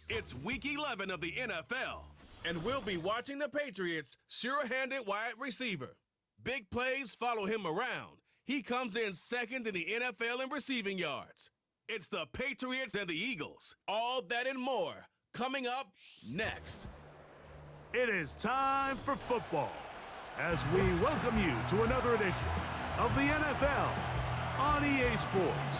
It's Week 11 of the NFL, and we'll be watching the Patriots' sure-handed wide receiver. Big plays follow him around. He comes in second in the NFL in receiving yards. It's the Patriots and the Eagles. All that and more coming up next. It is time for football as we welcome you to another edition of the NFL on EA Sports.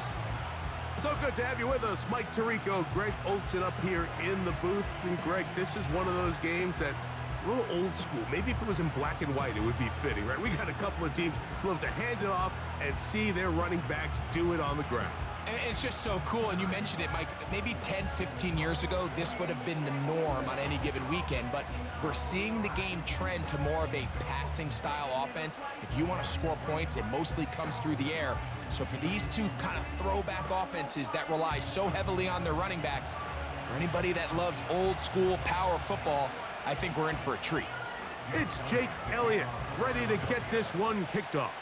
So good to have you with us. Mike Tirico, Greg Olsen up here in the booth. And Greg, this is one of those games that is a little old school. Maybe if it was in black and white, it would be fitting, right? We got a couple of teams who love to hand it off and see their running backs do it on the ground. And it's just so cool, and you mentioned it, Mike. Maybe 10, 15 years ago, this would have been the norm on any given weekend, but we're seeing the game trend to more of a passing-style offense. If you want to score points, it mostly comes through the air. So for these two kind of throwback offenses that rely so heavily on their running backs, for anybody that loves old-school power football, I think we're in for a treat. It's Jake Elliott ready to get this one kicked off.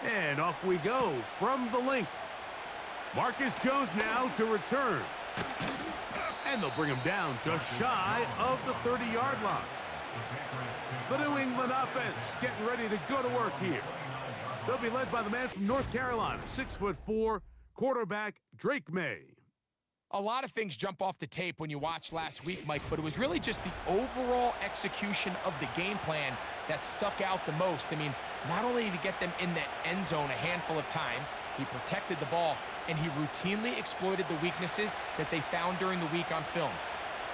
And off we go from the link. Marcus Jones now to return. And they'll bring him down just shy of the 30-yard line. The New England offense getting ready to go to work here. They'll be led by the man from North Carolina, 6'4", quarterback Drake May. A lot of things jump off the tape when you watch last week, Mike, but it was really just the overall execution of the game plan that stuck out the most. I mean, not only did he get them in the end zone a handful of times, he protected the ball, and he routinely exploited the weaknesses that they found during the week on film.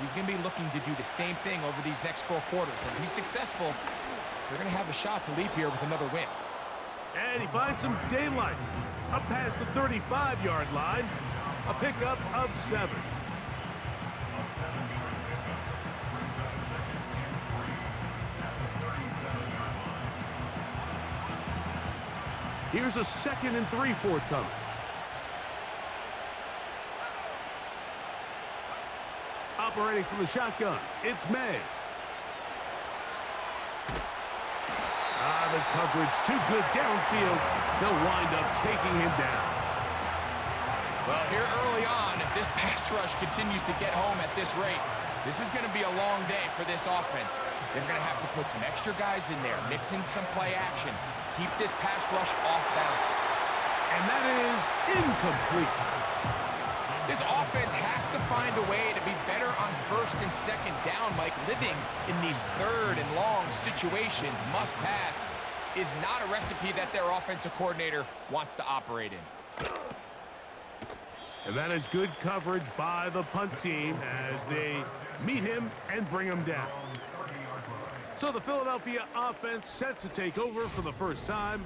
He's going to be looking to do the same thing over these next 4 quarters. If he's successful, they're going to have a shot to leave here with another win. And he finds some daylight up past the 35-yard line. A pickup of 7. Here's a 2nd and 3 forthcoming. Operating from the shotgun, it's May. The coverage too good downfield. They'll wind up taking him down. Well, here early on, if this pass rush continues to get home at this rate, this is going to be a long day for this offense. They're going to have to put some extra guys in there, mix in some play action, keep this pass rush off balance. And that is incomplete. This offense has to find a way to be better on 1st and 2nd down, Mike. Living in these 3rd and long situations, must pass, is not a recipe that their offensive coordinator wants to operate in. And that is good coverage by the punt team as they meet him and bring him down. So the Philadelphia offense set to take over for the first time.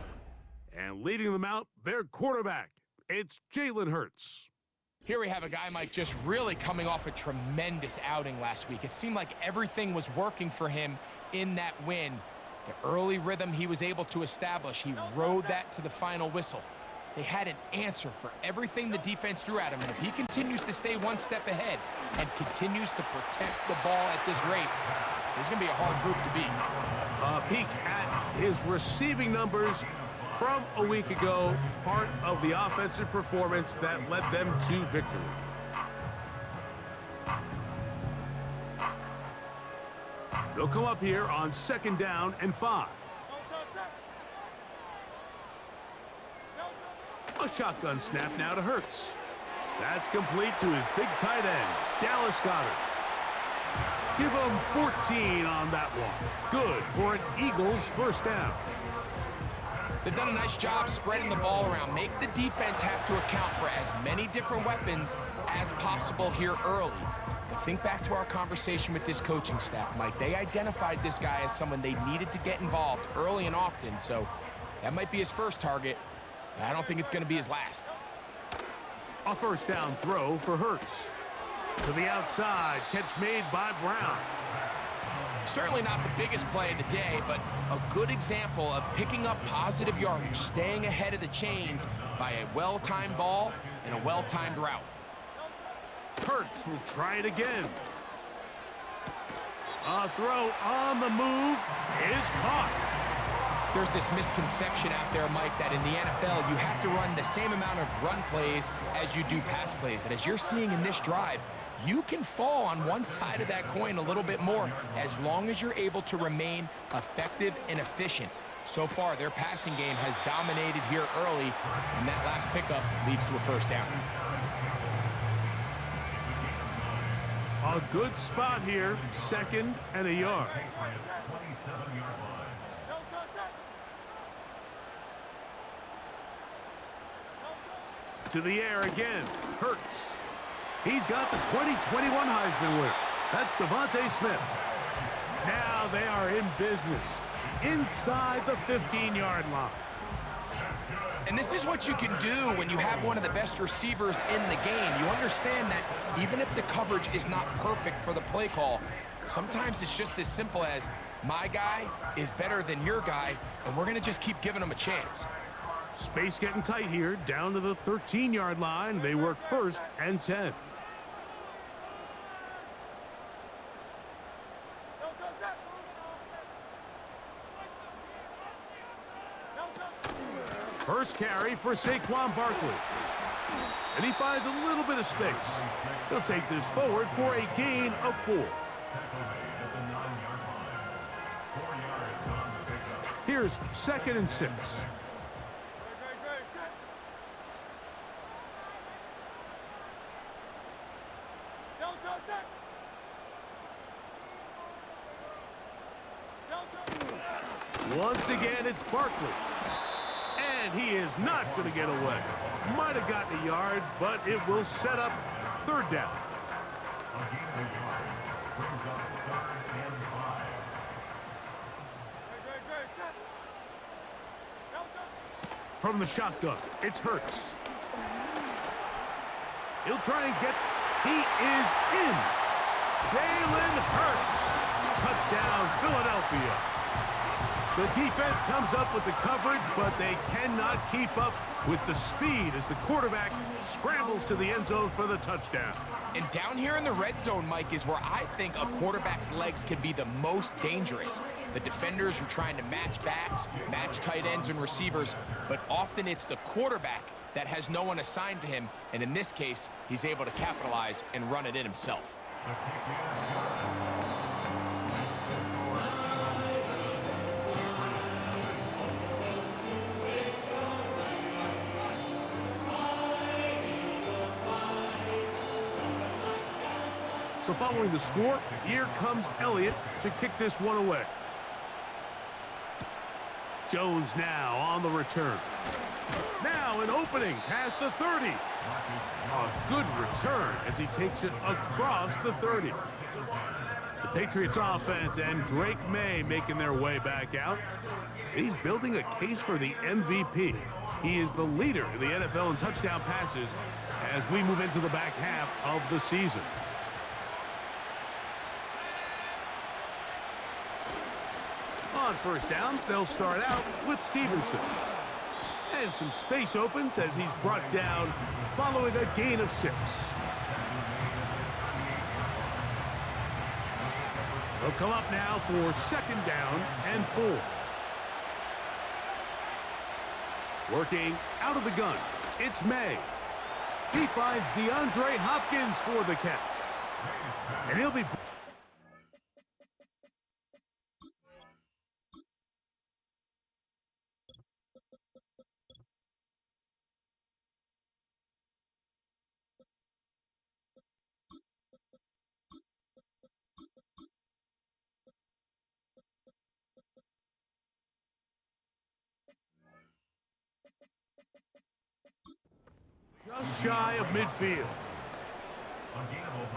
And leading them out, their quarterback. It's Jalen Hurts. Here we have a guy, Mike, just really coming off a tremendous outing last week. It seemed like everything was working for him in that win. The early rhythm he was able to establish, he rode that to the final whistle. They had an answer for everything the defense threw at him, and if he continues to stay one step ahead and continues to protect the ball at this rate, it's going to be a hard group to beat. A peek at his receiving numbers from a week ago, part of the offensive performance that led them to victory. They'll come up here on 2nd down and 5. A shotgun snap now to Hurts. That's complete to his big tight end, Dallas Goedert. Give him 14 on that one. Good for an Eagles first down. They've done a nice job spreading the ball around. Make the defense have to account for as many different weapons as possible here early. But think back to our conversation with this coaching staff, Mike. They identified this guy as someone they needed to get involved early and often, so that might be his first target. I don't think it's going to be his last. A first down throw for Hurts. To the outside, catch made by Brown. Certainly not the biggest play of the day, but a good example of picking up positive yardage, staying ahead of the chains by a well-timed ball and a well-timed route. Hurts will try it again. A throw on the move is caught. There's this misconception out there, Mike, that in the NFL, you have to run the same amount of run plays as you do pass plays. And as you're seeing in this drive, you can fall on one side of that coin a little bit more as long as you're able to remain effective and efficient. So far, their passing game has dominated here early, and that last pickup leads to a first down. A good spot here, 2nd and a yard. To the air again, Hurts. He's got the 2021 Heisman winner. That's Devontae Smith. Now they are in business inside the 15-yard line. And this is what you can do when you have one of the best receivers in the game. You understand that even if the coverage is not perfect for the play call, sometimes it's just as simple as my guy is better than your guy, and we're going to just keep giving him a chance. Space getting tight here, down to the 13-yard line. They work 1st and 10. First carry for Saquon Barkley. And he finds a little bit of space. He'll take this forward for a gain of 4. Here's 2nd and 6. Once again, it's Barkley. And he is not going to get away. Might have gotten a yard, but it will set up 3rd down. From the shotgun, it's Hurts. He'll try and get... He is in. Jalen Hurts. Touchdown, Philadelphia. The defense comes up with the coverage, but they cannot keep up with the speed as the quarterback scrambles to the end zone for the touchdown. And down here in the red zone, Mike, is where I think a quarterback's legs can be the most dangerous. The defenders are trying to match backs, match tight ends and receivers, but often it's the quarterback that has no one assigned to him, and in this case, he's able to capitalize and run it in himself. So following the score, here comes Elliott to kick this one away. Jones now on the return. Now an opening past the 30. A good return as he takes it across the 30. The Patriots offense and Drake May making their way back out. He's building a case for the MVP. He is the leader in the NFL in touchdown passes as we move into the back half of the season. On 1st down, they'll start out with Stevenson. And some space opens as he's brought down following a gain of 6. They'll come up now for 2nd down and 4. Working out of the gun, it's May. He finds DeAndre Hopkins for the catch. And he'll be... just shy of midfield.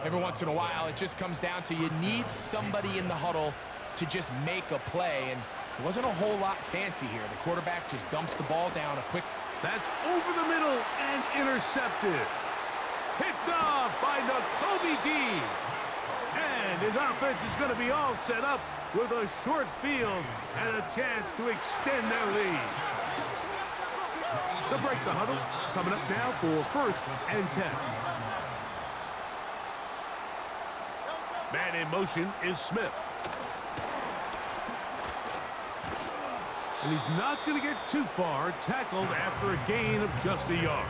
Every once in a while, it just comes down to you need somebody in the huddle to just make a play, and it wasn't a whole lot fancy here. The quarterback just dumps the ball down a quick... That's over the middle and intercepted. Picked off by Nakobe Dean. And his offense is going to be all set up with a short field and a chance to extend their lead. They'll break the huddle. Coming up now for 1st and 10. Man in motion is Smith. And he's not going to get too far, tackled after a gain of just a yard.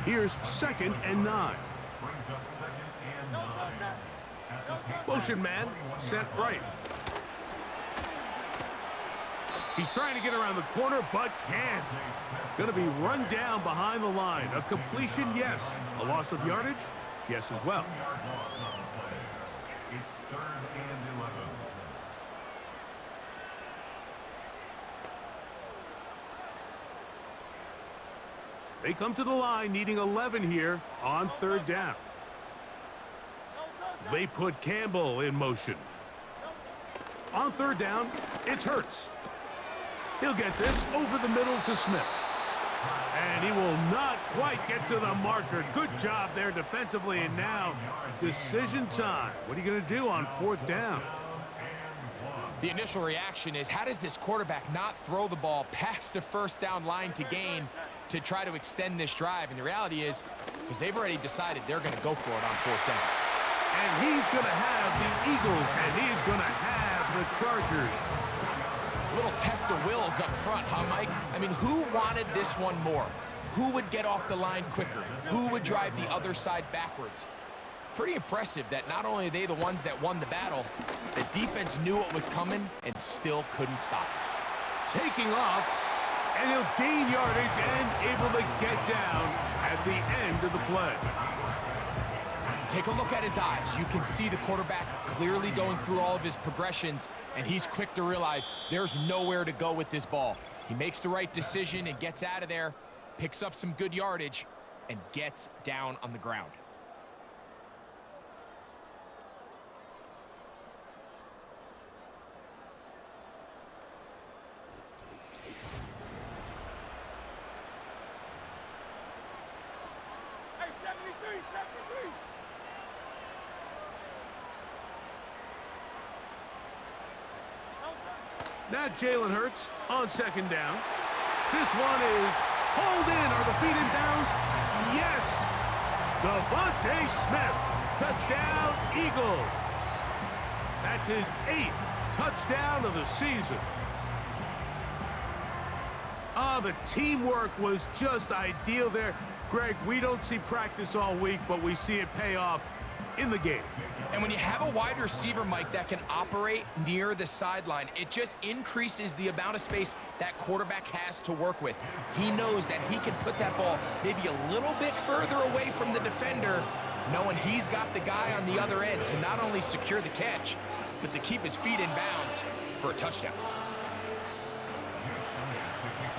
Here's 2nd and 9. Motion man, set right. He's trying to get around the corner, but can't. Going to be run down behind the line. A completion, yes. A loss of yardage, yes as well. It's 3rd and 11. They come to the line needing 11 here on 3rd down. They put Campbell in motion. On 3rd down, it's Hurts. He'll get this over the middle to Smith. And he will not quite get to the marker. Good job there defensively, and now decision time. What are you going to do on 4th down? The initial reaction is, how does this quarterback not throw the ball past the 1st down line to gain to try to extend this drive? And the reality is, because they've already decided they're going to go for it on 4th down. And he's going to have the Eagles, and he's going to have the Chargers. A little test of wills up front, huh, Mike? I mean, who wanted this one more? Who would get off the line quicker? Who would drive the other side backwards? Pretty impressive that not only are they the ones that won the battle, the defense knew what was coming and still couldn't stop it. Taking off, and he'll gain yardage and able to get down at the end of the play. Take a look at his eyes. You can see the quarterback clearly going through all of his progressions, and he's quick to realize there's nowhere to go with this ball. He makes the right decision and gets out of there, picks up some good yardage, and gets down on the ground. Now Jalen Hurts on 2nd down. This one is hauled in. Are the feet in bounds? Yes! Devontae Smith. Touchdown, Eagles. That's his 8th touchdown of the season. The teamwork was just ideal there. Greg, we don't see practice all week, but we see it pay off in the game. And when you have a wide receiver, Mike, that can operate near the sideline, it just increases the amount of space that quarterback has to work with. He knows that he can put that ball maybe a little bit further away from the defender, knowing he's got the guy on the other end to not only secure the catch, but to keep his feet in bounds for a touchdown.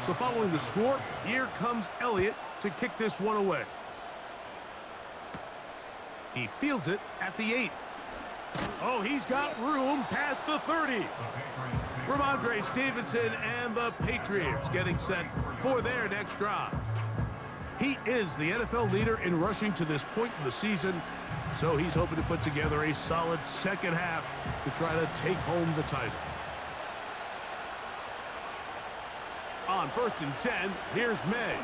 So following the score, here comes Elliott to kick this one away. He fields it at the 8. Oh, he's got room past the 30. Ramondre Stevenson and the Patriots getting set for their next drive. He is the NFL leader in rushing to this point in the season, so he's hoping to put together a solid 2nd half to try to take home the title. On 1st and 10, here's May.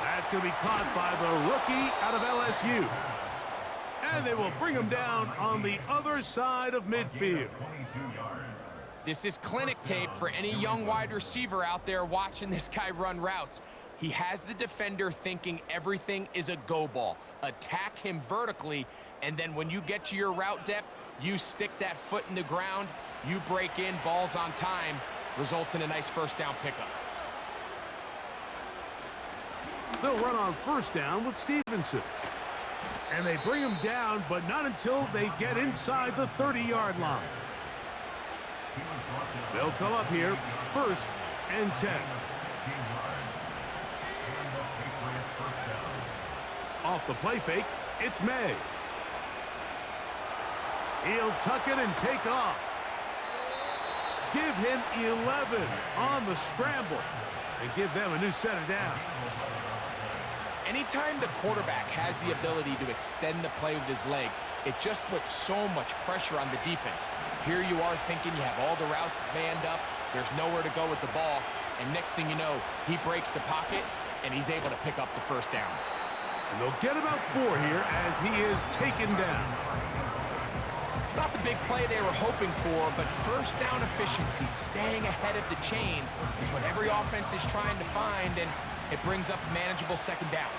That's going to be caught by the rookie out of LSU. And they will bring him down on the other side of midfield. This is clinic tape for any young wide receiver out there watching this guy run routes. He has the defender thinking everything is a go ball. Attack him vertically, and then when you get to your route depth, you stick that foot in the ground, you break in, balls on time, results in a nice 1st down pickup. They'll run on 1st down with Stevenson. And they bring him down, but not until they get inside the 30-yard line. They'll come up here, 1st and 10. Off the play fake, it's May. He'll tuck it and take off. Give him 11 on the scramble and give them a new set of downs. Anytime the quarterback has the ability to extend the play with his legs, it just puts so much pressure on the defense. Here you are thinking you have all the routes manned up, there's nowhere to go with the ball, and next thing you know, he breaks the pocket, and he's able to pick up the 1st down. And they'll get about 4 here as he is taken down. It's not the big play they were hoping for, but 1st down efficiency, staying ahead of the chains, is what every offense is trying to find, and It brings up a manageable second down.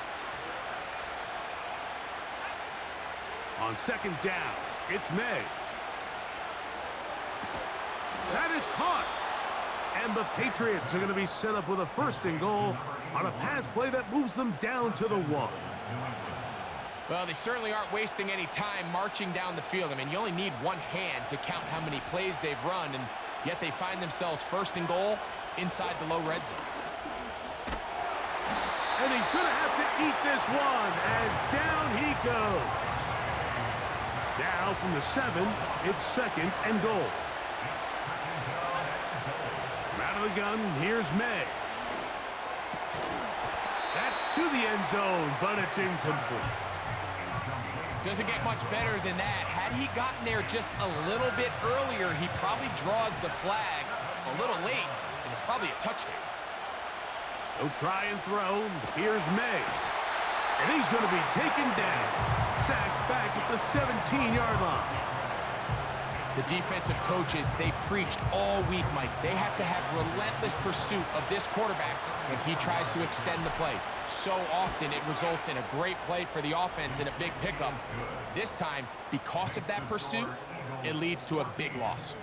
On second down, it's May. That is caught. And the Patriots are going to be set up with a 1st and goal on a pass play that moves them down to the 1. Well, they certainly aren't wasting any time marching down the field. I mean, you only need one hand to count how many plays they've run, and yet they find themselves 1st and goal inside the low red zone. And he's going to have to eat this one as down he goes. Now from the 7, it's 2nd and goal. Out of the gun, here's May. That's to the end zone, but it's incomplete. Doesn't get much better than that. Had he gotten there just a little bit earlier, he probably draws the flag a little late, and it's probably a touchdown. He'll try and throw. Here's May. And he's going to be taken down. Sacked back at the 17-yard line. The defensive coaches, they preached all week, Mike. They have to have relentless pursuit of this quarterback when he tries to extend the play. So often it results in a great play for the offense and a big pickup. This time, because of that pursuit, it leads to a big loss.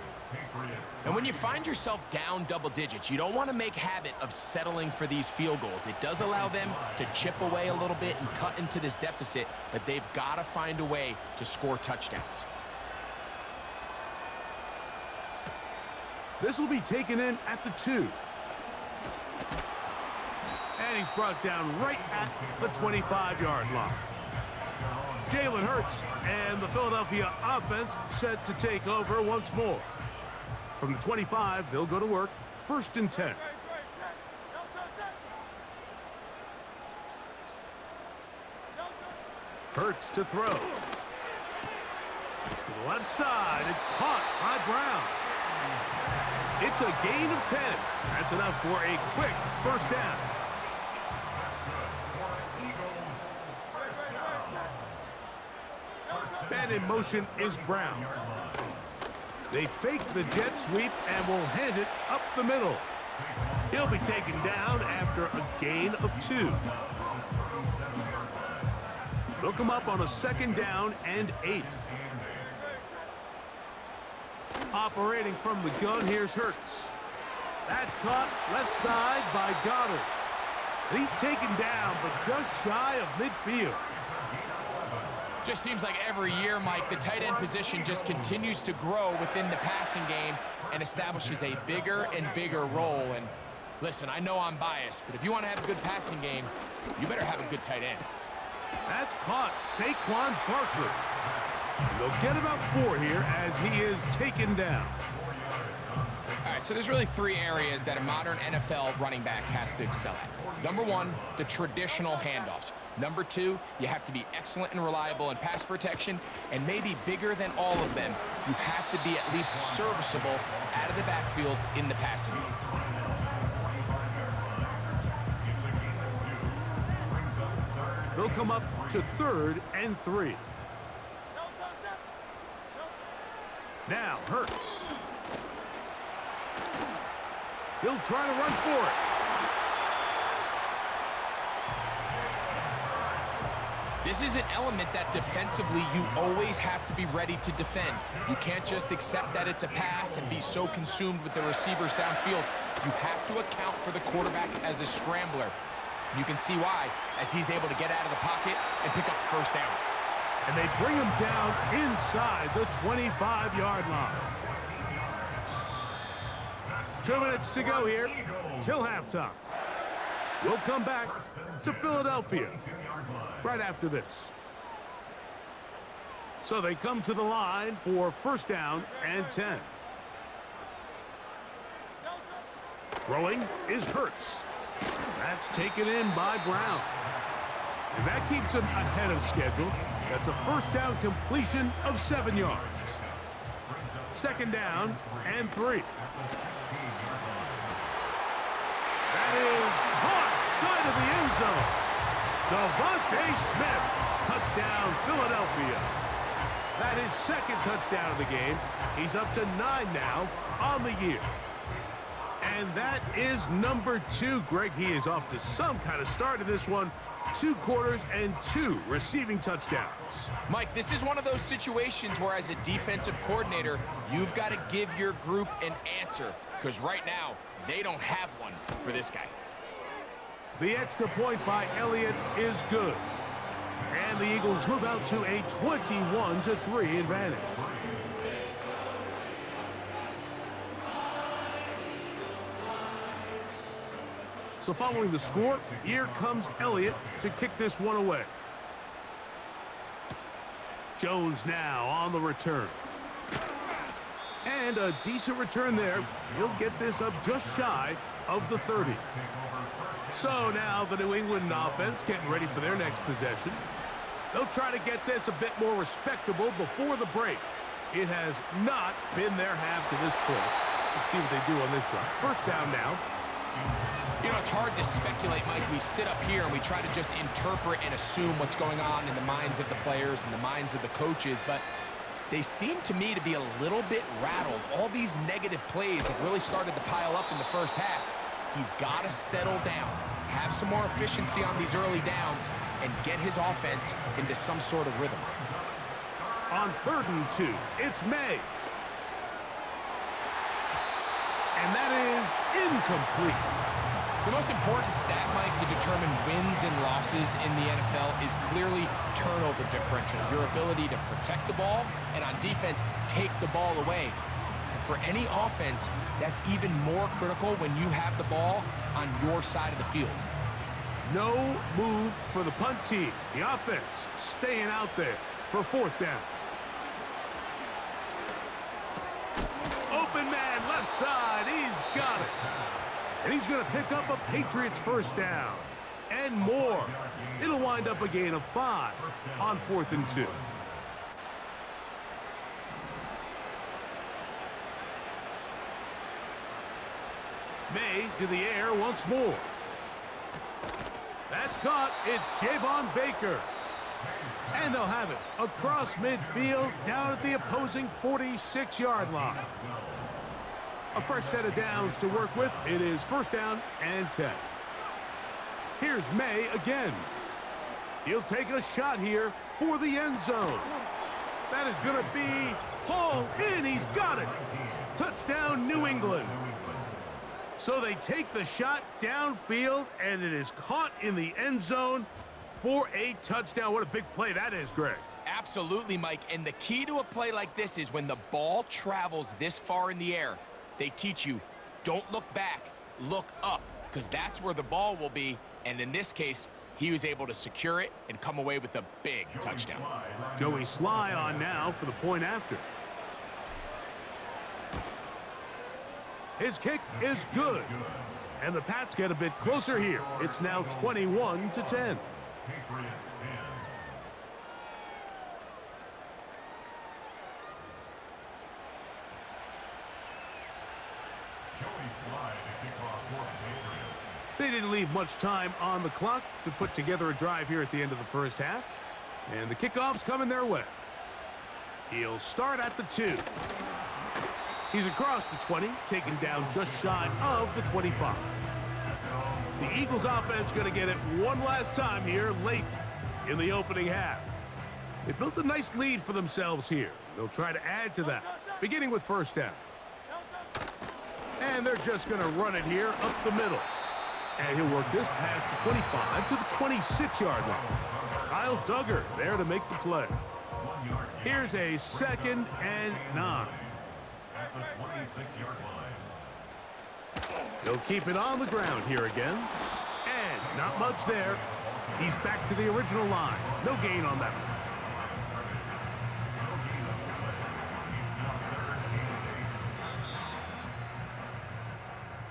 And when you find yourself down double digits, you don't want to make habit of settling for these field goals. It does allow them to chip away a little bit and cut into this deficit, but they've got to find a way to score touchdowns. This will be taken in at the 2. And he's brought down right at the 25-yard line. Jalen Hurts and the Philadelphia offense set to take over once more. From the 25, they'll go to work. 1st and 10. Hurts to throw. To the left side, it's caught by Brown. It's a gain of 10. That's enough for a quick 1st down. And in motion is Brown. They fake the jet sweep and will hand it up the middle. He'll be taken down after a gain of 2. They'll come up on a 2nd down and 8. Operating from the gun, here's Hurts. That's caught left side by Goddard. He's taken down, but just shy of midfield. Just seems like every year, Mike, the tight end position just continues to grow within the passing game and establishes a bigger and bigger role. And listen, I know I'm biased, but if you want to have a good passing game, you better have a good tight end. That's caught Saquon Barkley. And they'll get about 4 here as he is taken down. All right, so there's really 3 areas that a modern NFL running back has to excel at. Number 1, the traditional handoffs. Number 2, you have to be excellent and reliable in pass protection. And maybe bigger than all of them, you have to be at least serviceable out of the backfield in the passing game. They'll come up to 3rd and 3. Now Hurts. He'll try to run for it. This is an element that defensively you always have to be ready to defend. You can't just accept that it's a pass and be so consumed with the receivers downfield. You have to account for the quarterback as a scrambler. You can see why, as he's able to get out of the pocket and pick up the 1st down. And they bring him down inside the 25-yard line. 2 minutes to go here till halftime. We'll come back to Philadelphia right after this. So they come to the line for 1st down and 10. Throwing is Hurts. That's taken in by Brown. And that keeps him ahead of schedule. That's a 1st down completion of 7 yards. 2nd down and 3. That is caught side of the end zone. Devontae Smith, touchdown Philadelphia. That is 2nd touchdown of the game. He's up to 9 now on the year. And that is number 2. Greg, he is off to some kind of start in this one. 2 quarters and 2 receiving touchdowns. Mike, this is one of those situations where as a defensive coordinator, you've got to give your group an answer, because right now, they don't have one for this guy. The extra point by Elliott is good. And the Eagles move out to a 21-3 advantage. So following the score, here comes Elliott to kick this one away. Jones now on the return. And a decent return there. He'll get this up just shy of the 30. So now the New England offense getting ready for their next possession. They'll try to get this a bit more respectable before the break. It has not been their half to this point. Let's see what they do on this drive. First down now. You know, it's hard to speculate, Mike. We sit up here and we try to just interpret and assume what's going on in the minds of the players and the minds of the coaches, but they seem to me to be a little bit rattled. All these negative plays have really started to pile up in the first half. He's got to settle down, have some more efficiency on these early downs, and get his offense into some sort of rhythm. On 3rd and 2, it's May. And that is incomplete. The most important stat, Mike, to determine wins and losses in the NFL is clearly turnover differential, your ability to protect the ball, and on defense, take the ball away. And for any offense, that's even more critical when you have the ball on your side of the field. No move for the punt team. The offense staying out there for 4th down. Open man, left side, he's got it. And he's going to pick up a Patriots first down. And more. It'll wind up a gain of 5 on 4th and 2. May to the air once more. That's caught. It's Javon Baker. And they'll have it across midfield down at the opposing 46-yard line. A fresh set of downs to work with. It is 1st down and 10. Here's May again. He'll take a shot here for the end zone. That is going to be hauled in. He's got it. Touchdown, New England. So they take the shot downfield, and it is caught in the end zone for a touchdown. What a big play that is, Greg. Absolutely, Mike. And the key to a play like this is when the ball travels this far in the air, they teach you, don't look back, look up, because that's where the ball will be. And in this case, he was able to secure it and come away with a big touchdown. Joey Sly on now for the point after. His kick is good. And the Pats get a bit closer here. It's now 21-10. They didn't leave much time on the clock to put together a drive here at the end of the first half. And the kickoff's coming their way. He'll start at the 2. He's across the 20, taken down just shy of the 25. The Eagles offense going to get it one last time here late in the opening half. They built a nice lead for themselves here. They'll try to add to that, beginning with 1st down. And they're just going to run it here up the middle. And he'll work this past the 25 to the 26-yard line. Kyle Duggar there to make the play. Here's a 2nd and 9. At the 26-yard line. He'll keep it on the ground here again. And not much there. He's back to the original line. No gain on that one.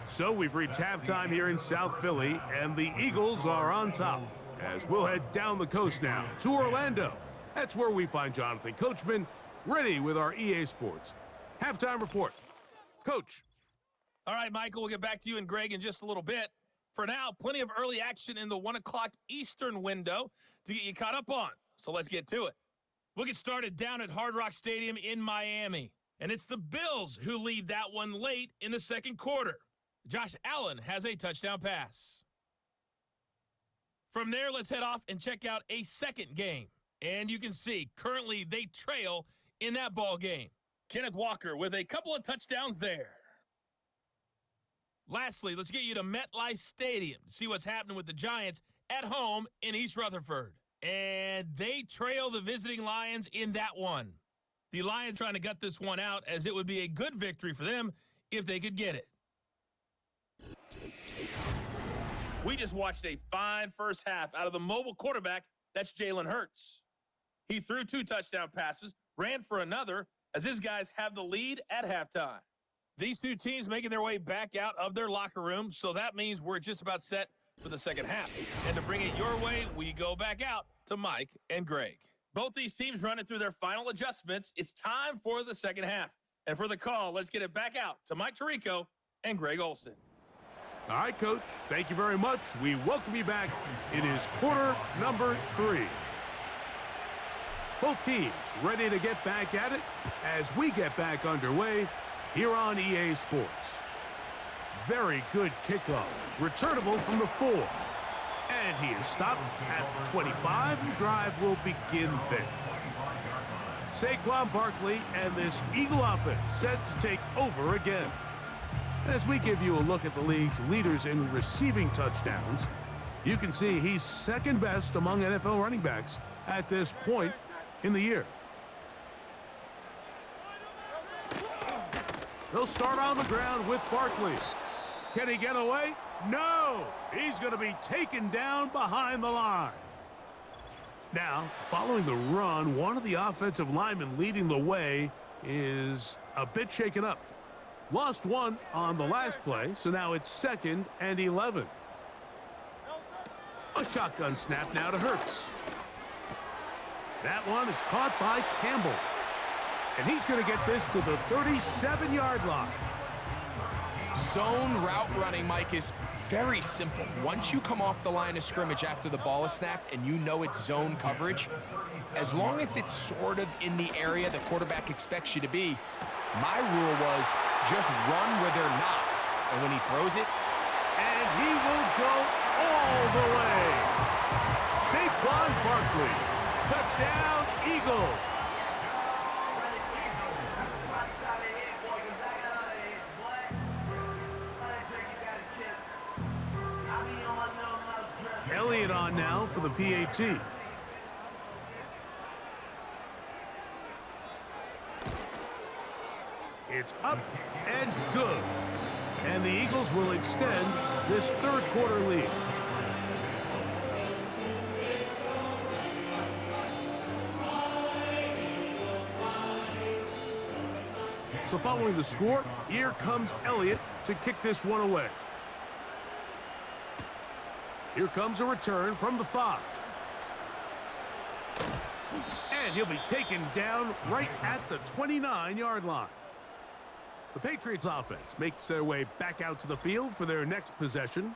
So we've reached halftime here in South Philly, and the Eagles are on top. As we'll head down the coast now to Orlando. That's where we find Jonathan Coachman, ready with our EA Sports halftime report. Coach. All right, Michael, we'll get back to you and Greg in just a little bit. For now, plenty of early action in the 1 o'clock Eastern window to get you caught up on. So let's get to it. We'll get started down at Hard Rock Stadium in Miami. And it's the Bills who lead that one late in the second quarter. Josh Allen has a touchdown pass. From there, let's head off and check out a second game. And you can see, currently they trail in that ball game. Kenneth Walker with a couple of touchdowns there. Lastly, let's get you to MetLife Stadium to see what's happening with the Giants at home in East Rutherford. And they trail the visiting Lions in that one. The Lions trying to gut this one out, as it would be a good victory for them if they could get it. We just watched a fine first half out of the mobile quarterback. That's Jalen Hurts. He threw 2 touchdown passes, ran for another, as his guys have the lead at halftime. These two teams making their way back out of their locker room, so that means we're just about set for the second half. And to bring it your way, we go back out to Mike and Greg. Both these teams running through their final adjustments. It's time for the second half. And for the call, let's get it back out to Mike Tirico and Greg Olson. All right, Coach. Thank you very much. We welcome you back. It is quarter number 3. Both teams ready to get back at it as we get back underway here on EA Sports. Very good kickoff. Returnable from the 4. And he is stopped at the 25. The drive will begin there. Saquon Barkley and this Eagle offense set to take over again. As we give you a look at the league's leaders in receiving touchdowns, you can see he's second best among NFL running backs at this point in the year. They'll start on the ground with Barkley. Can he get away? No! He's going to be taken down behind the line. Now, following the run, one of the offensive linemen leading the way is a bit shaken up. Lost one on the last play, so now it's 2nd and 11. A shotgun snap now to Hurts. That one is caught by Campbell. And he's going to get this to the 37-yard line. Zone route running, Mike, is very simple. Once you come off the line of scrimmage after the ball is snapped and you know it's zone coverage, as long as it's sort of in the area the quarterback expects you to be, my rule was just run where they're not. And when he throws it, and he will go all the way. Saquon Barkley. Touchdown, Eagles. Elliott on now for the PAT. It's up and good. And the Eagles will extend this third quarter lead. So following the score, here comes Elliott to kick this one away. Here comes a return from the 5. And he'll be taken down right at the 29-yard line. The Patriots offense makes their way back out to the field for their next possession.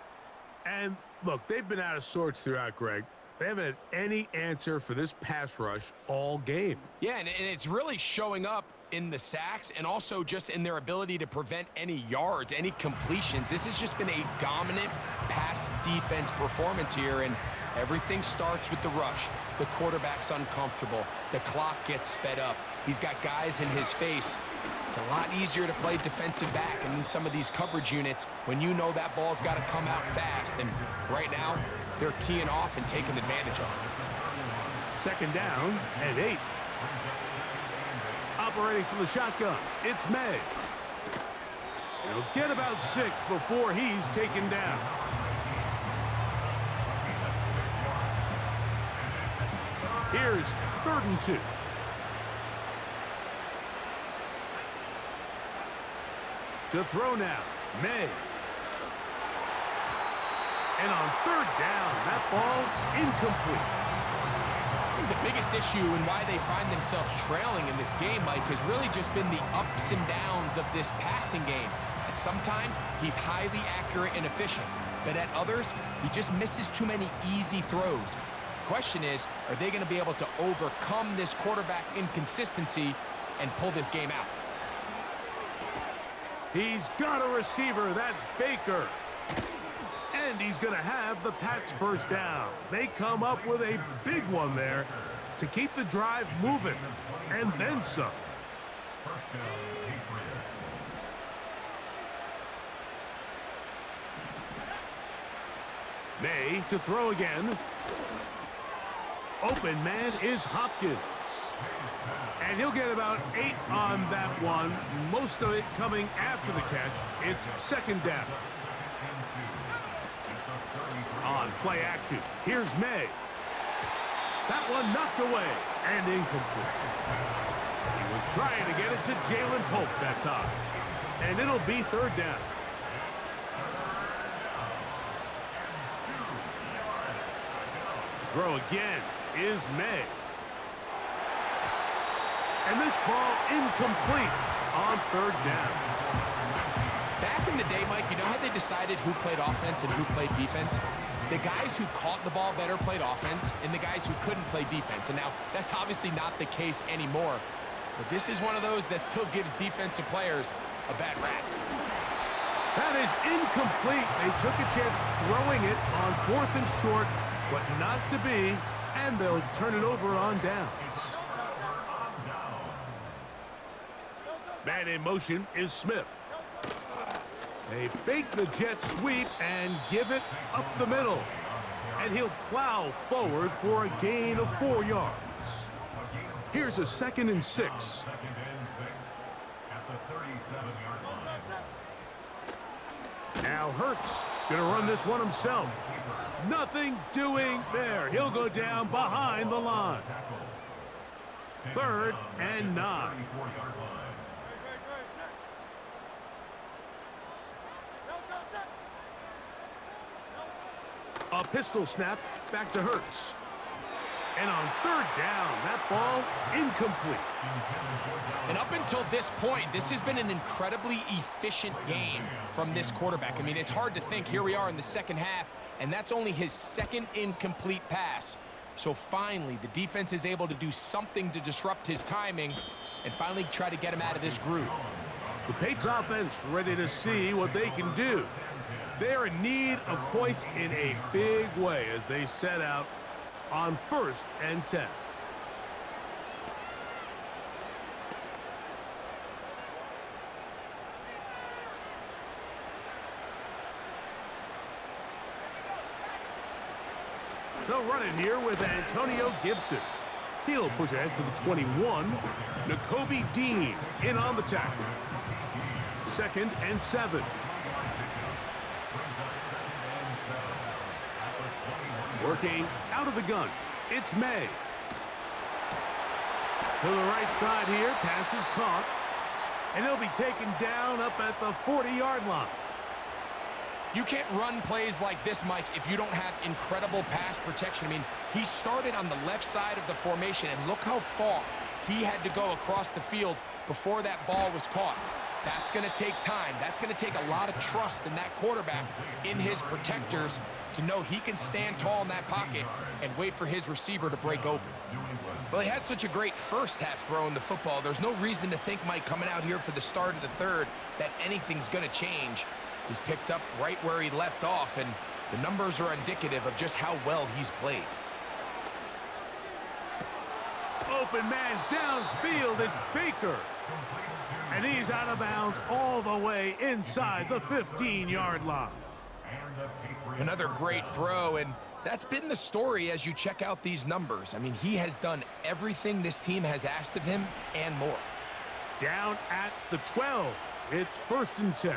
And look, they've been out of sorts throughout, Greg. They haven't had any answer for this pass rush all game. yeah, and it's really showing up in the sacks and also just in their ability to prevent any yards, any completions. This has just been a dominant pass defense performance here, and everything starts with the rush. The quarterback's uncomfortable. The clock gets sped up. He's got guys in his face. It's a lot easier to play defensive back and in some of these coverage units when you know that ball's got to come out fast. And right now, they're teeing off and taking advantage of it. 2nd down and 8. Operating from the shotgun, it's May. He'll get about 6 before he's taken down. Here's 3rd and 2. To throw now, May. And on 3rd down, that ball incomplete. I think the biggest issue and why they find themselves trailing in this game, Mike, has really just been the ups and downs of this passing game. And sometimes he's highly accurate and efficient, but at others, he just misses too many easy throws. The question is, are they going to be able to overcome this quarterback inconsistency and pull this game out? He's got a receiver. That's Baker. And he's going to have the Pats first down. They come up with a big one there to keep the drive moving. And then some. First down, Patriots. May to throw again. Open man is Hopkins. And he'll get about 8 on that one. Most of it coming after the catch. It's second down. On play action, here's May. That one knocked away and incomplete. He was trying to get it to Jalen Pope that time. And it'll be third down. To throw again is May. And this ball incomplete on third down. Back in the day, Mike, you know how they decided who played offense and who played defense? The guys who caught the ball better played offense, and the guys who couldn't play defense. And now, that's obviously not the case anymore. But this is one of those that still gives defensive players a bad rap. That is incomplete. They took a chance throwing it on 4th and short, but not to be, and they'll turn it over on downs. Man in motion is Smith. They fake the jet sweep and give it up the middle. And he'll plow forward for a gain of 4 yards. Here's a 2nd and 6. Second and 6 at the 37-yard line. Now Hurts gonna run this one himself. Nothing doing there. He'll go down behind the line. 3rd and 9. 34-yard line. A pistol snap back to Hurts. And on 3rd down, that ball incomplete. And up until this point, this has been an incredibly efficient game from this quarterback. I mean, it's hard to think. Here we are in the second half, and that's only his 2nd incomplete pass. So finally, the defense is able to do something to disrupt his timing and finally try to get him out of this groove. The Patriots offense ready to see what they can do. They're in need of points in a big way as they set out on 1st and 10. They'll run it here with Antonio Gibson. He'll push ahead to the 21. Nakobe Dean in on the tackle. 2nd and 7. Working out of the gun, it's May. To the right side here, pass is caught. And he'll be taken down up at the 40-yard line. You can't run plays like this, Mike, if you don't have incredible pass protection. I mean, he started on the left side of the formation, and look how far he had to go across the field before that ball was caught. That's going to take time. That's going to take a lot of trust in that quarterback, in his protectors, to know he can stand tall in that pocket and wait for his receiver to break open. Well, he had such a great first half throwing the football. There's no reason to think, Mike, coming out here for the start of the 3rd, that anything's going to change. He's picked up right where he left off, and the numbers are indicative of just how well he's played. Open man downfield, it's Baker. And he's out of bounds all the way inside the 15-yard line. Another great throw, and that's been the story as you check out these numbers. I mean, he has done everything this team has asked of him and more. Down at the 12, it's 1st and 10.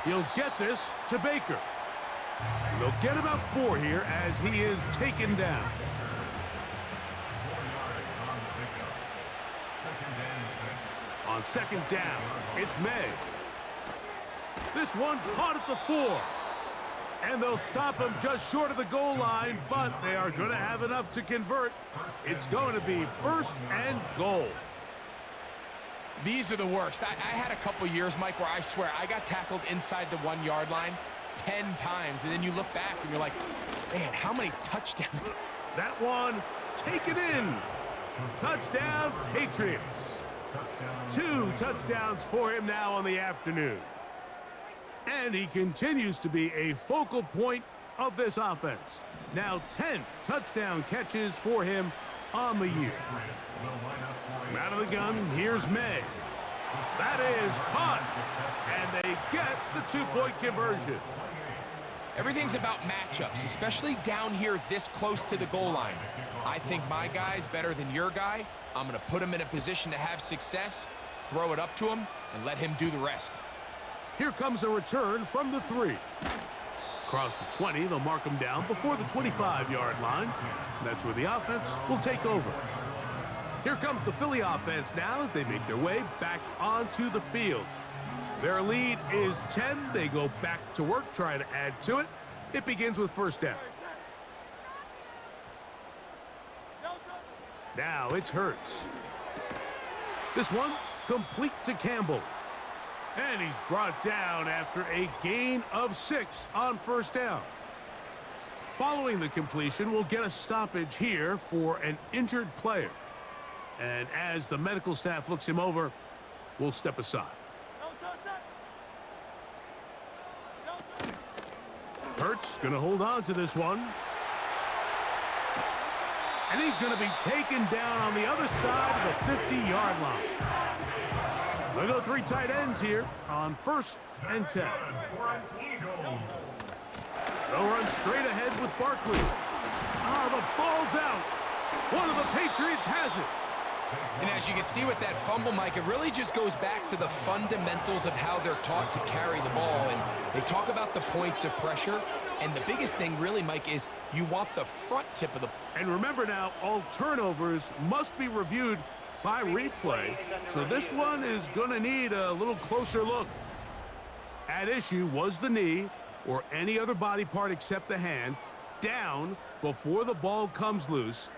He'll get this to Baker. And they'll get about 4 here as he is taken down. On 2nd down, it's May. This one caught at the 4. And they'll stop him just short of the goal line, but they are going to have enough to convert. It's going to be 1st and goal. These are the worst. I had a couple years, Mike, where I swear I got tackled inside the 1-yard line 10 times, and then you look back and you're like, man, how many touchdowns? That one taken in. Touchdown, Patriots. 2 touchdowns for him now on the afternoon. And he continues to be a focal point of this offense. Now 10 touchdown catches for him on the year. Out of the gun, here's May. That is caught, and they get the 2-point conversion. Everything's about matchups, especially down here this close to the goal line. I think my guy's better than your guy. I'm going to put him in a position to have success, throw it up to him, and let him do the rest. Here comes a return from the 3. Across the 20, they'll mark him down before the 25-yard line. And that's where the offense will take over. Here comes the Philly offense now as they make their way back onto the field. Their lead is 10. They go back to work, trying to add to it. It begins with first down. Now it's Hurts. This one complete to Campbell. And he's brought down after a gain of 6 on first down. Following the completion, we'll get a stoppage here for an injured player. And as the medical staff looks him over, we'll step aside. Hurts going to hold on to this one. And he's going to be taken down on the other side of the 50-yard line. They'll go 3 tight ends here on first and 10. They'll run straight ahead with Barkley. The ball's out. One of the Patriots has it. And as you can see with that fumble, Mike, it really just goes back to the fundamentals of how they're taught to carry the ball. And they talk about the points of pressure. And the biggest thing really, Mike, is you want the front tip of the... And remember now, all turnovers must be reviewed by replay. So this one is going to need a little closer look. At issue was the knee or any other body part except the hand down before the ball comes loose.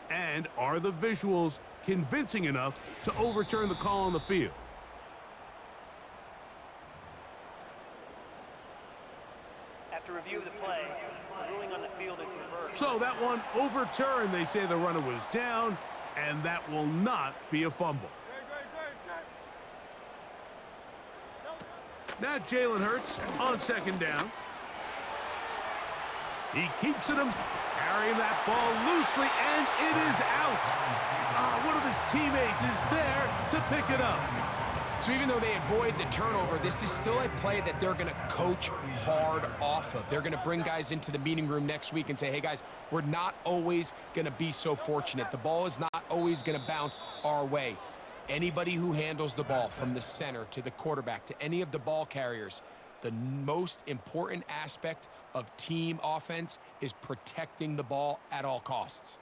And are the visuals convincing enough to overturn the call on the field? After review of the play, the ruling on the field is reversed. So that one overturned. They say the runner was down, and that will not be a fumble. Now Jalen Hurts on second down. He keeps it, carrying that ball loosely, and it is out. One of his teammates is there to pick it up. So even though they avoid the turnover, this is still a play that they're going to coach hard off of. They're going to bring guys into the meeting room next week and say, hey, guys, we're not always going to be so fortunate. The ball is not always going to bounce our way. Anybody who handles the ball from the center to the quarterback to any of the ball carriers, the most important aspect of team offense is protecting the ball at all costs.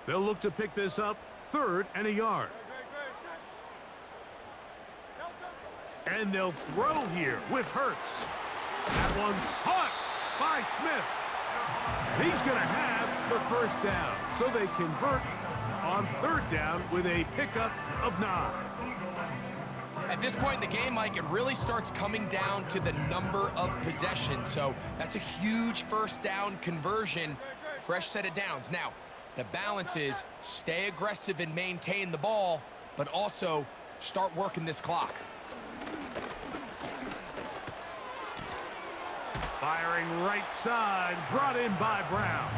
They'll look to pick this up, 3rd and a yard. And they'll throw here with Hurts. That one caught by Smith. He's going to have the first down. So they convert on 3rd down with a pickup of 9. At this point in the game, Mike, it really starts coming down to the number of possessions. So that's a huge first down conversion, fresh set of downs. Now, the balance is stay aggressive and maintain the ball, but also start working this clock. Firing right side, brought in by Brown.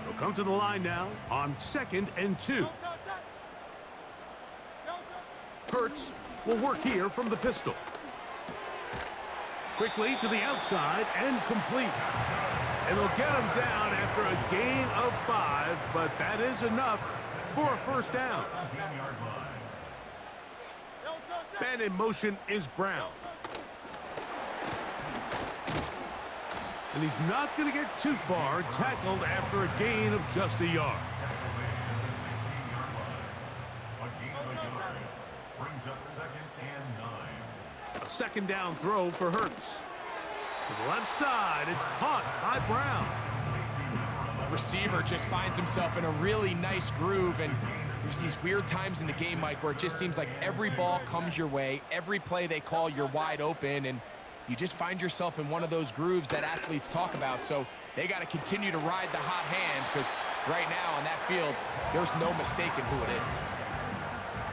They'll come to the line now on 2nd and 2. Hurts will work here from the pistol. Quickly to the outside and complete. And they'll get him down after a gain of 5, but that is enough for a first down. And in motion is Brown. And he's not going to get too far, tackled after a gain of just a yard. A 2nd down throw for Hurts. To the left side, it's caught by Brown. Receiver just finds himself in a really nice groove, and there's these weird times in the game, Mike, where it just seems like every ball comes your way, every play they call, you're wide open, and you just find yourself in one of those grooves that athletes talk about. So they got to continue to ride the hot hand, because right now on that field, there's no mistaking who it is.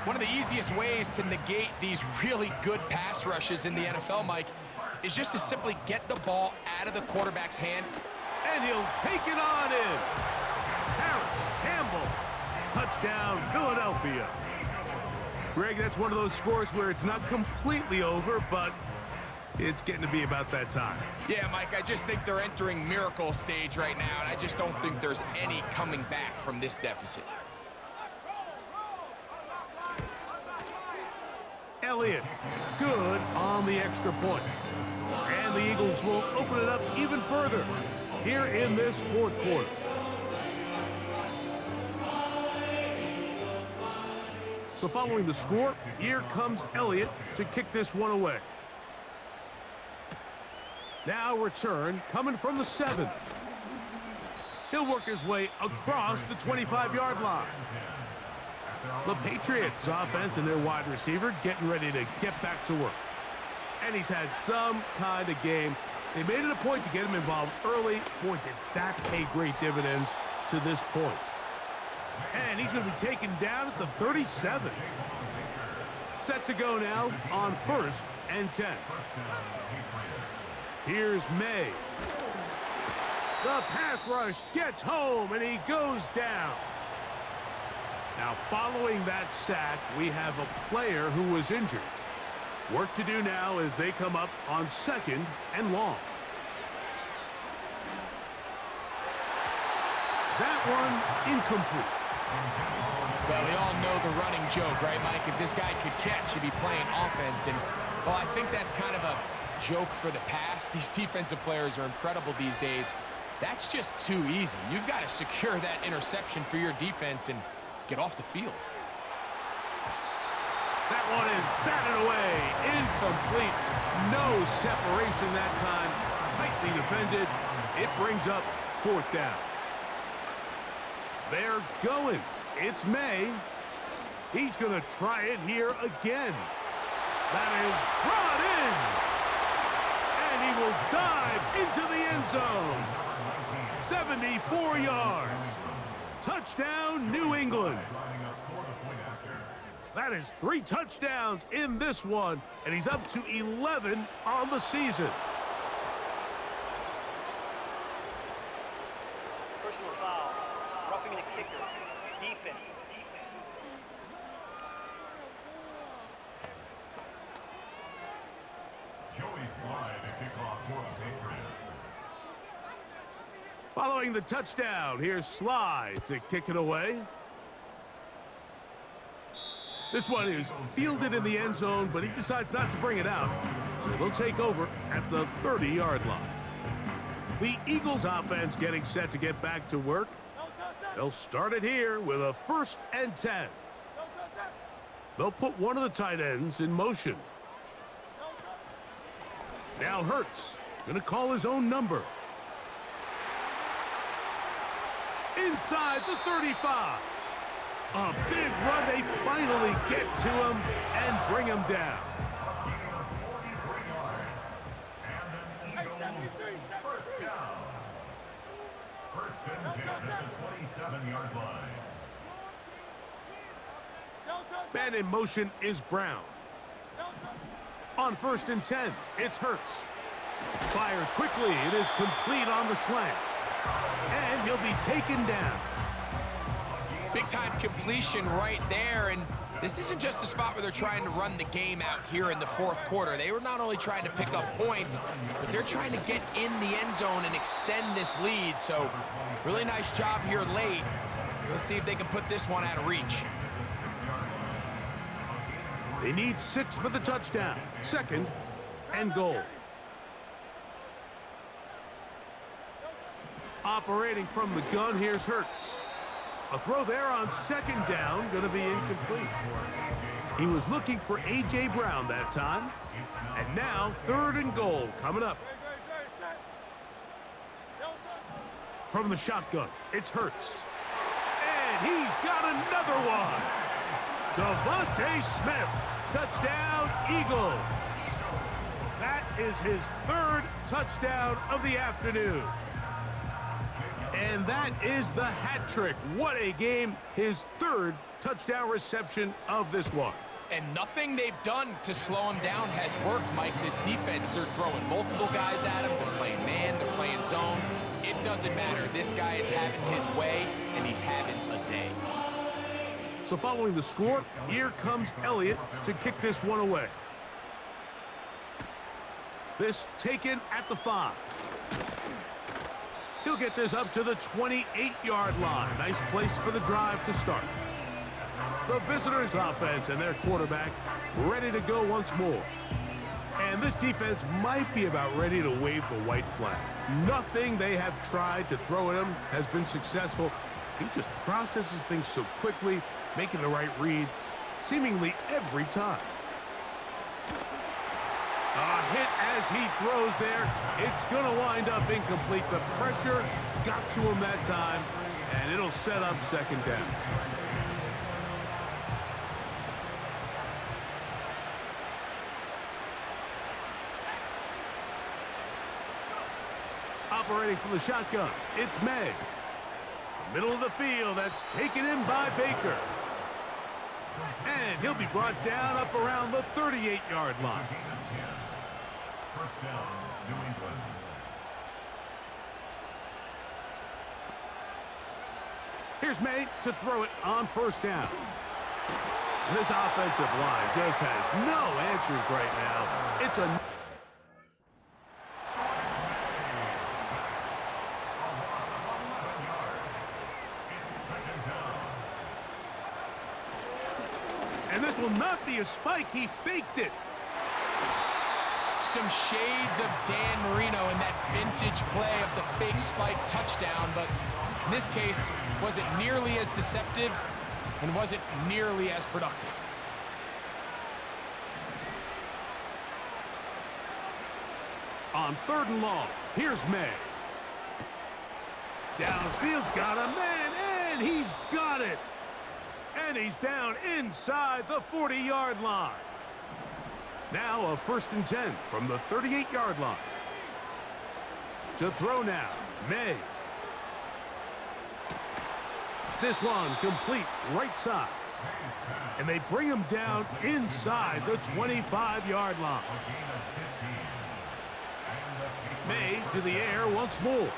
One of the easiest ways to negate these really good pass rushes in the NFL, Mike, is just to simply get the ball out of the quarterback's hand. And he'll take it on in. Harris, Campbell, touchdown, Philadelphia. Greg, that's one of those scores where it's not completely over, but it's getting to be about that time. Yeah, Mike, I just think they're entering miracle stage right now, and I just don't think there's any coming back from this deficit. Elliott, good on the extra point. And the Eagles will open it up even further here in this fourth quarter. So following the score, here comes Elliott to kick this one away. Now return coming from the 7. He'll work his way across the 25-yard line. The Patriots offense and their wide receiver getting ready to get back to work. And he's had some kind of game. They made it a point to get him involved early. Boy, did that pay great dividends to this point. And he's going to be taken down at the 37. Set to go now on 1st and 10. Here's May. The pass rush gets home, and he goes down. Now, following that sack, we have a player who was injured. Work to do now as they come up on 2nd and long. That one incomplete. Well, we all know the running joke, right, Mike? If this guy could catch, he'd be playing offense. And, well, I think that's kind of a joke for the past. These defensive players are incredible these days. That's just too easy. You've got to secure that interception for your defense and get off the field. That one is batted away. Incomplete. No separation that time. Tightly defended. It brings up 4th down. They're going. It's May. He's going to try it here again. That is brought in. And he will dive into the end zone. 74 yards. Touchdown, New England. That is 3 touchdowns in this one, and he's up to 11 on the season. Personal foul. Roughing the kicker. Defense. Joey Slye to kick off for the Patriots. Following the touchdown, here's Slye to kick it away. This one is fielded in the end zone, but he decides not to bring it out. So they'll take over at the 30-yard line. The Eagles offense getting set to get back to work. They'll start it here with a 1st and 10. They'll put one of the tight ends in motion. Now Hurts going to call his own number. Inside the 35. A big run. They finally get to him and bring him down. First down. 1st and 10 at the 27-yard line. Man in motion is Brown. On 1st and 10, it's Hurts. Fires quickly. It is complete on the slant. And he'll be taken down. Big-time completion right there, and this isn't just a spot where they're trying to run the game out here in the 4th quarter. They were not only trying to pick up points, but they're trying to get in the end zone and extend this lead. So really nice job here late. We'll see if they can put this one out of reach. They need 6 for the touchdown. 2nd and goal. Operating from the gun, here's Hurts. A throw there on 2nd down, going to be incomplete. He was looking for A.J. Brown that time. And now 3rd and goal coming up. From the shotgun, it's Hurts. And he's got another one. Devontae Smith, touchdown Eagles. That is his third touchdown of the afternoon. And that is the hat trick. What a game. His third touchdown reception of this one. And nothing they've done to slow him down has worked, Mike. This defense, they're throwing multiple guys at him. They're playing man, they're playing zone. It doesn't matter. This guy is having his way, and he's having a day. So following the score, here comes Elliott to kick this one away. This taken at the 5. He'll get this up to the 28-yard line. Nice place for the drive to start. The visitors' offense and their quarterback ready to go once more. And this defense might be about ready to wave the white flag. Nothing they have tried to throw at him has been successful. He just processes things so quickly, making the right read seemingly every time. A hit as he throws there. It's going to wind up incomplete. The pressure got to him that time, and it'll set up second down. Operating from the shotgun, it's May. Middle of the field, that's taken in by Baker. And he'll be brought down up around the 38-yard line. First down, New England. Here's May to throw it on first down. And this offensive line just has no answers right now. It's a... And this will not be a spike. He faked it. Some shades of Dan Marino in that vintage play of the fake spike touchdown, but in this case, wasn't nearly as deceptive and wasn't nearly as productive. On 3rd and long, here's May. Downfield, got a man, and he's got it. And he's down inside the 40-yard line. Now a 1st and 10 from the 38-yard line. To throw now, May. This one complete right side. And they bring him down inside the 25-yard line. May to the air once more.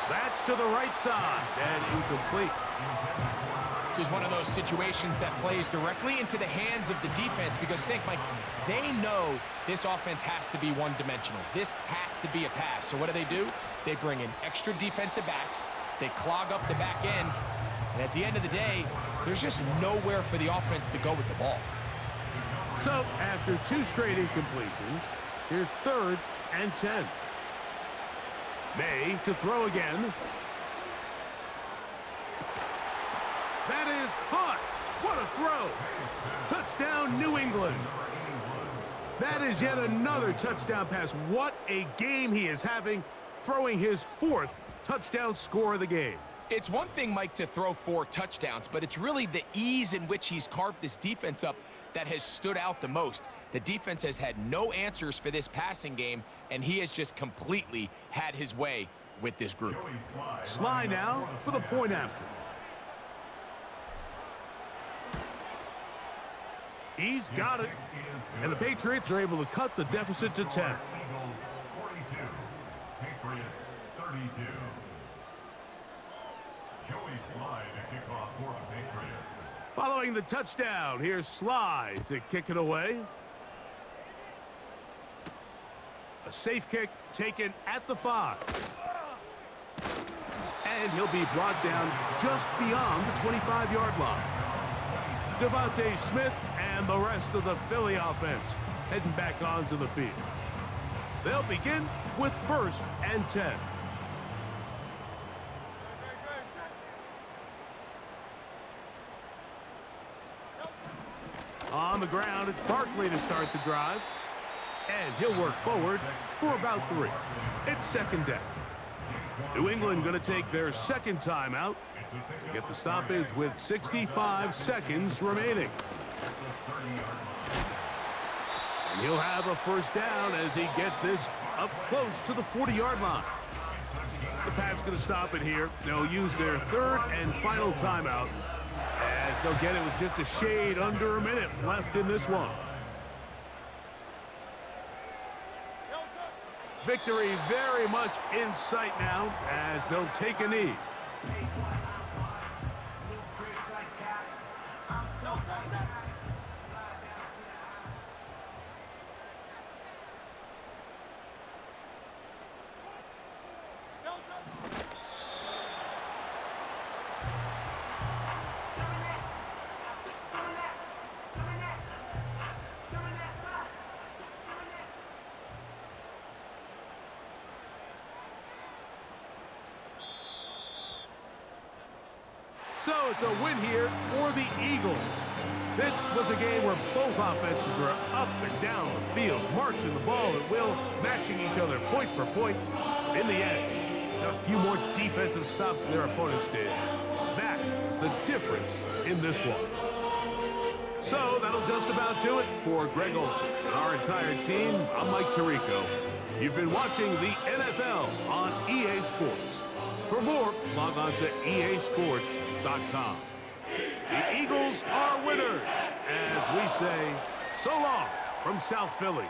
That's to the right side and incomplete. This is one of those situations that plays directly into the hands of the defense because think, Mike, they know this offense has to be one-dimensional. This has to be a pass. So what do? They bring in extra defensive backs. They clog up the back end. And at the end of the day, there's just nowhere for the offense to go with the ball. So after 2 straight incompletions, here's 3rd and 10. May to throw again. That is caught. What a throw. Touchdown, New England. That is yet another touchdown pass. What a game he is having, throwing his 4th touchdown score of the game. It's one thing, Mike, to throw 4 touchdowns, but it's really the ease in which he's carved this defense up that has stood out the most. The defense has had no answers for this passing game, and he has just completely had his way with this group. Sly now for the point after. He's got it. And the Patriots are able to cut the deficit to 10. Eagles 42, Patriots 32. Joey Sly to kick off for the Patriots. Following the touchdown, here's Sly to kick it away. A safe kick taken at the 5. And he'll be brought down just beyond the 25-yard line. Devontae Smith and the rest of the Philly offense heading back onto the field. They'll begin with 1st and 10. On the ground, it's Barkley to start the drive. And he'll work forward for about 3. It's second down. New England going to take their second timeout. They get the stoppage with 65 seconds remaining. And he'll have a first down as he gets this up close to the 40-yard line. The Pats going to stop it here. They'll use their third and final timeout as they'll get it with just a shade under a minute left in this one. Victory very much in sight now as they'll take a knee. So it's a win here for the Eagles. This was a game where both offenses were up and down the field, marching the ball at will, matching each other point for point. But in the end, got a few more defensive stops than their opponents did. That is the difference in this one. So that'll just about do it for Greg Olsen and our entire team. I'm Mike Tirico. You've been watching the NFL on EA Sports. For more, log on to easports.com. The Eagles are winners, as we say, so long from South Philly.